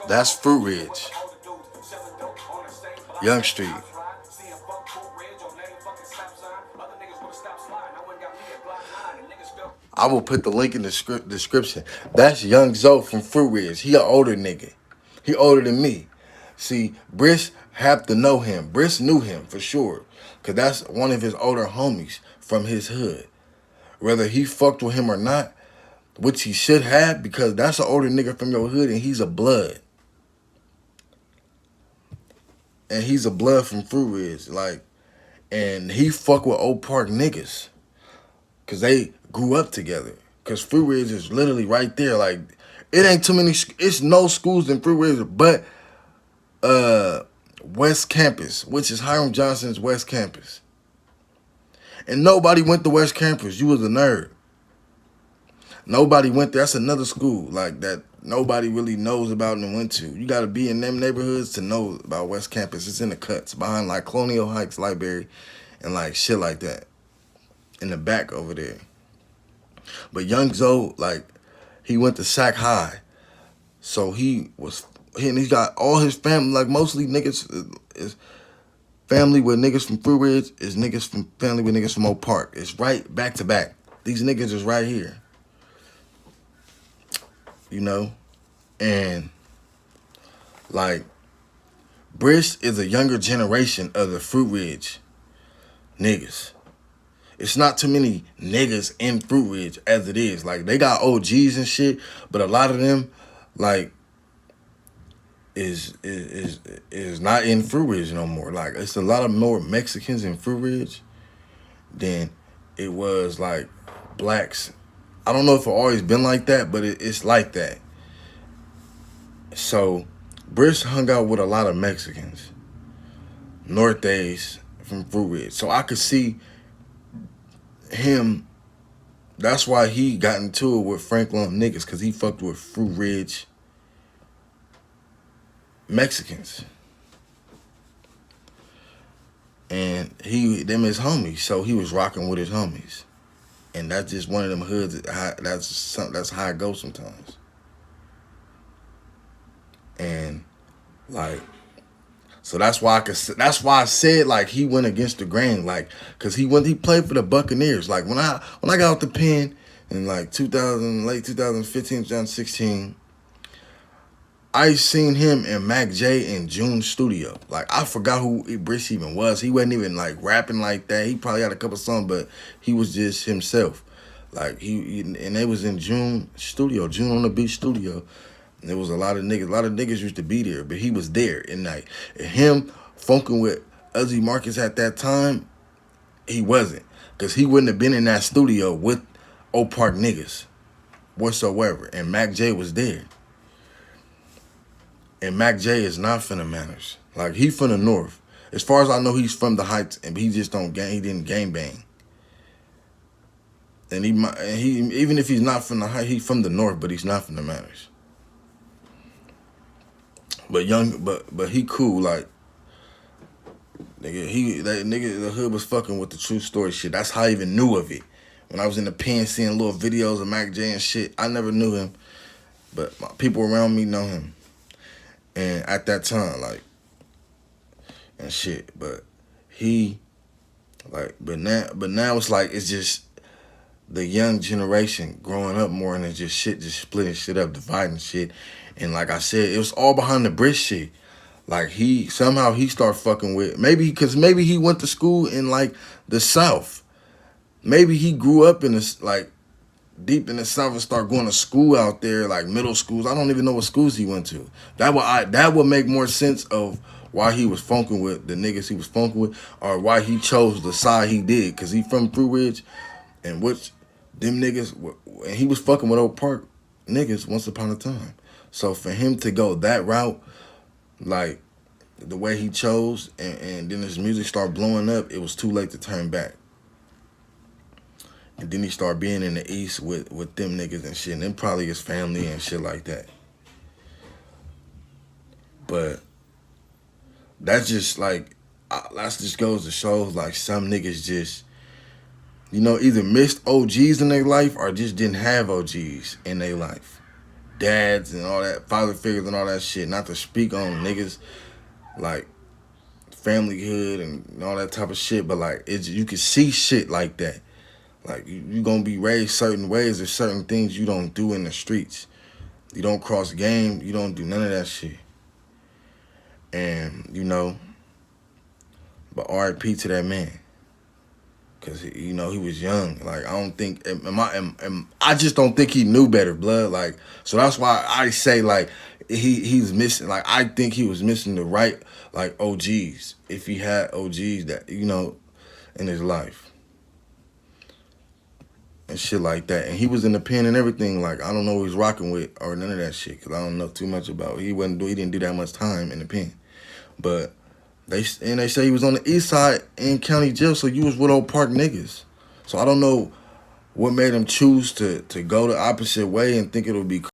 That's Fruitridge. Young Street. I will put the link in the description. That's Young Zoe from Fruitridge. He an older nigga. He older than me. See, Bris have to know him. Bris knew him for sure. Because that's one of his older homies from his hood. Whether he fucked with him or not, which he should have, because that's an older nigga from your hood and he's a blood. And he's a blood from Fruitridge. Like, and he fuck with Oak Park niggas. Because they grew up together. Because Fruitridge is literally right there. Like, it ain't too many, it's no schools in Fruitridge, but West Campus, which is Hiram Johnson's West Campus. And nobody went to West Campus. You was a nerd. Nobody went there. That's another school like that nobody really knows about and went to. You got to be in them neighborhoods to know about West Campus. It's in the cuts behind like Colonial Heights Library and like shit like that in the back over there. But Young Zoe, like, he went to Sac High. So he got all his family, like mostly niggas is family with niggas from Fruitridge is niggas from family with niggas from Oak Park. It's right back to back. These niggas is right here. You know? And like Bris is a younger generation of the Fruitridge niggas. It's not too many niggas in Fruitridge as it is. Like, they got OGs and shit, but a lot of them, like, is not in Fruitridge no more. Like, it's a lot of more Mexicans in Fruitridge than it was, like, blacks. I don't know if it's always been like that, but it's like that. So, Bris hung out with a lot of Mexicans. Northeast from Fruitridge. So, I could see him, that's why he got into it with Franklin niggas, because he fucked with Fruitridge Mexicans. And them his homies, so he was rocking with his homies. And that's just one of them hoods, that's how it goes sometimes. And like, so that's why I said like he went against the grain, like, cause he played for the Buccaneers. Like when I got out the pen in like late 2015, 2016, I seen him in Mac J in June's studio. Like, I forgot who Bris even was. He wasn't even like rapping like that. He probably had a couple songs, but he was just himself. Like and they was in June studio, June on the Beach studio. And there was a lot of niggas. A lot of niggas used to be there, but he was there. And like him funking with Uzi Marcus at that time, he wasn't, because he wouldn't have been in that studio with Oak Park niggas whatsoever. And Mac J was there. And Mac J is not from the Manors. Like, he from the North. As far as I know, he's from the Heights, and he just he didn't gang bang. And he even if he's not from the Heights, he's from the North, but he's not from the Manors. But he cool, like, nigga, the hood was fucking with the true story shit. That's how I even knew of it. When I was in the pen seeing little videos of Mac J and shit, I never knew him, but my people around me know him. And at that time, like, and shit, but he, like, but now it's like, it's just the young generation growing up more, and it's just shit, just splitting shit up, dividing shit. And like I said, it was all behind the Bris shit. Like, somehow he started fucking with, maybe he went to school in like the South. Maybe he grew up in this, like, deep in the South and start going to school out there, like middle schools. I don't even know what schools he went to. That would make more sense of why he was funking with the niggas he was funking with, or why he chose the side he did, because he from Fruitridge, and which them niggas, and he was fucking with Oak Park niggas once upon a time. So for him to go that route, like the way he chose, and then his music started blowing up, it was too late to turn back. And then he started being in the East with them niggas and shit, and then probably his family and shit like that. But that's just like, that just goes to show, like, some niggas just You know, either missed OGs in their life or just didn't have OGs in their life. Dads and all that, father figures and all that shit. Not to speak on niggas like family hood and all that type of shit, but like you can see shit like that. Like you gonna be raised certain ways. There's certain things you don't do in the streets. You don't cross game. You don't do none of that shit. And you know, but R.I.P. to that man. Cause you know he was young. Like I don't think, I just don't think he knew better, blood. Like so that's why I say like he's missing. Like I think he was missing the right like OGs if he had OGs that you know in his life and shit like that. And he was in the pen and everything. Like I don't know who he's rocking with or none of that shit. Cause I don't know too much about. He didn't do that much time in the pen, but. They say he was on the east side in county jail, so you was with old Park niggas. So I don't know what made him choose to go the opposite way and think it'll be